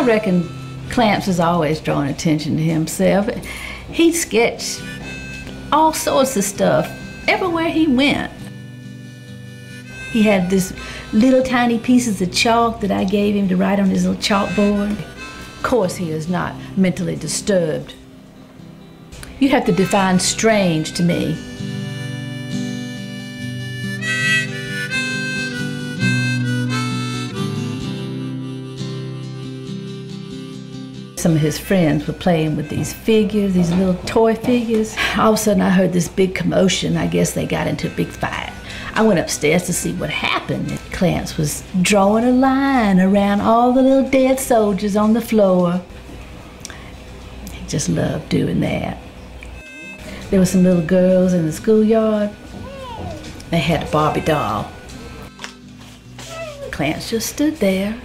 I reckon Clamps was always drawing attention to himself. He'd sketch all sorts of stuff everywhere he went. He had this little tiny pieces of chalk that I gave him to write on his little chalkboard. Of course, he is not mentally disturbed. You have to define strange to me. Some of his friends were playing with these figures, these little toy figures. All of a sudden I heard this big commotion. I guess they got into a big fight. I went upstairs to see what happened. Clamps was drawing a line around all the little dead soldiers on the floor. He just loved doing that. There were some little girls in the schoolyard. They had a Barbie doll. Clamps just stood there.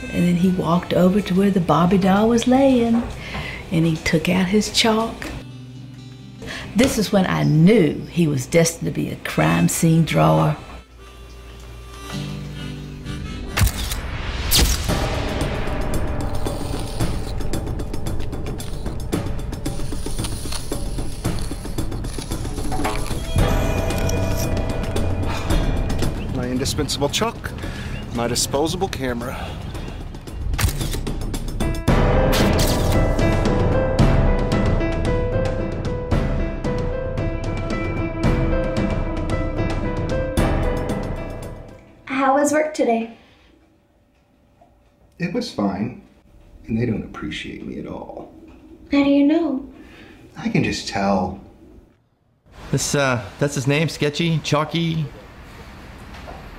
And then he walked over to where the Barbie doll was laying, and he took out his chalk. This is when I knew he was destined to be a crime scene drawer. My indispensable chalk, my disposable camera. How was work today? It was fine, and they don't appreciate me at all. How do you know? I can just tell. That's his name, Sketchy, Chalky.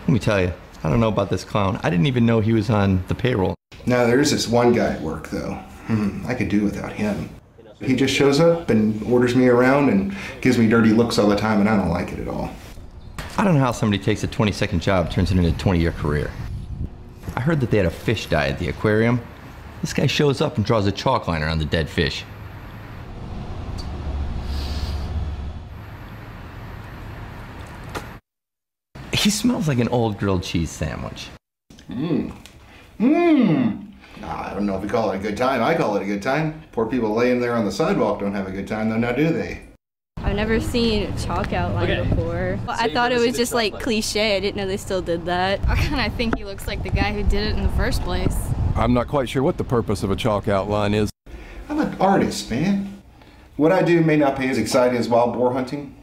Let me tell you, I don't know about this clown. I didn't even know he was on the payroll. Now, there's this one guy at work, though. I could do without him. He just shows up and orders me around and gives me dirty looks all the time, and I don't like it at all. I don't know how somebody takes a 20-second job, turns it into a 20-year career. I heard that they had a fish die at the aquarium. This guy shows up and draws a chalk line around the dead fish. He smells like an old grilled cheese sandwich. I don't know if we call it a good time. I call it a good time. Poor people laying there on the sidewalk don't have a good time, though, now do they? I've never seen chalk outline before. Well, I thought it was just like cliche. I didn't know they still did that. I kind of think he looks like the guy who did it in the first place. I'm not quite sure what the purpose of a chalk outline is. I'm an artist, man. What I do may not be as exciting as wild boar hunting,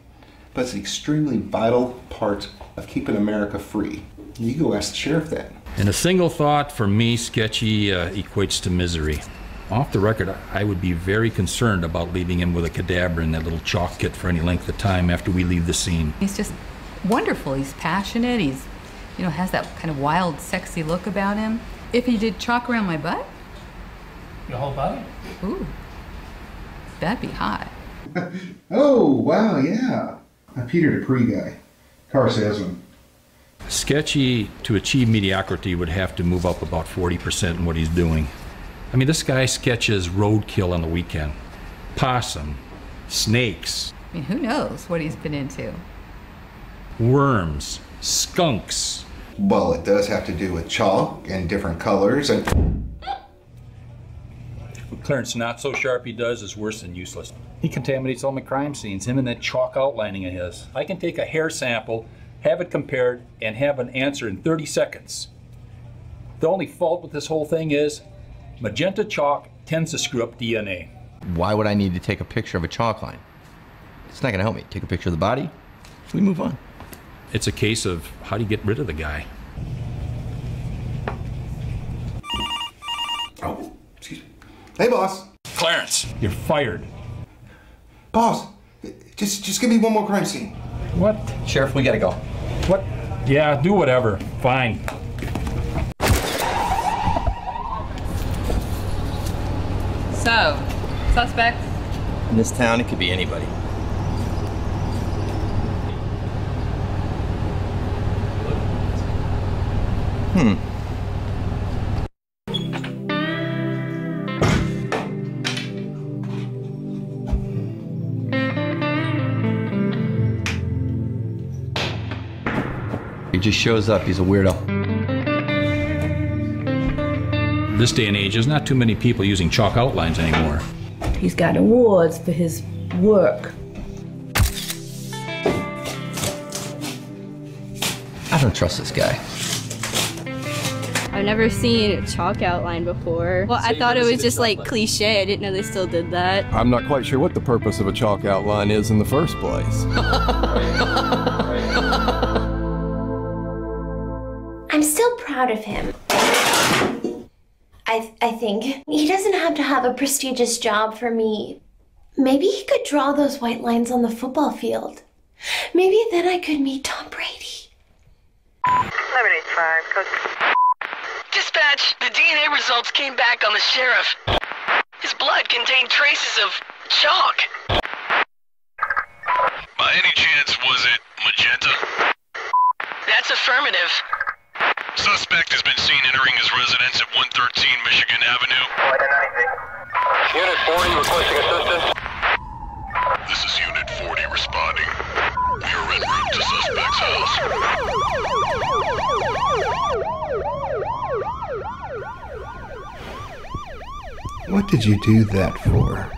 but it's an extremely vital part of keeping America free. You go ask the sheriff that. And a single thought for me, Sketchy equates to misery. Off the record, I would be very concerned about leaving him with a cadaver in that little chalk kit for any length of time after we leave the scene. He's just wonderful. He's passionate. He's, has that kind of wild, sexy look about him. If he did chalk around my butt? Your whole body? Ooh, that'd be hot. Oh, wow, yeah. A Peter Dupree guy. Car salesman. Sketchy, to achieve mediocrity, would have to move up about 40% in what he's doing. I mean, this guy sketches roadkill on the weekend. Possum, snakes. I mean, who knows what he's been into? Worms, skunks. Well, it does have to do with chalk and different colors and... What Clarence Not So Sharp he does is worse than useless. He contaminates all my crime scenes, him and that chalk outlining of his. I can take a hair sample, have it compared, and have an answer in 30 seconds. The only fault with this whole thing is magenta chalk tends to screw up DNA. Why would I need to take a picture of a chalk line? It's not gonna help me. Take a picture of the body, we move on. It's a case of how do you get rid of the guy? Oh, excuse me. Hey, boss. Clarence, you're fired. Boss, just give me one more crime scene. What? Sheriff, we gotta go. What? Yeah, do whatever. Fine. So, suspects? In this town, it could be anybody. He just shows up, he's a weirdo. This day and age, there's not too many people using chalk outlines anymore. He's got awards for his work. I don't trust this guy. I've never seen a chalk outline before. Well, I thought it was just like cliche. I didn't know they still did that. I'm not quite sure what the purpose of a chalk outline is in the first place. I'm still proud of him. I think. He doesn't have to have a prestigious job for me. Maybe he could draw those white lines on the football field. Maybe then I could meet Tom Brady. 785, code. Dispatch, the DNA results came back on the sheriff. His blood contained traces of chalk. By any chance, was it magenta? That's affirmative. Suspect has been seen entering his residence at 113 Michigan Avenue. Unit 40 requesting assistance. This is Unit 40 responding. We are en route to suspect's house. What did you do that for?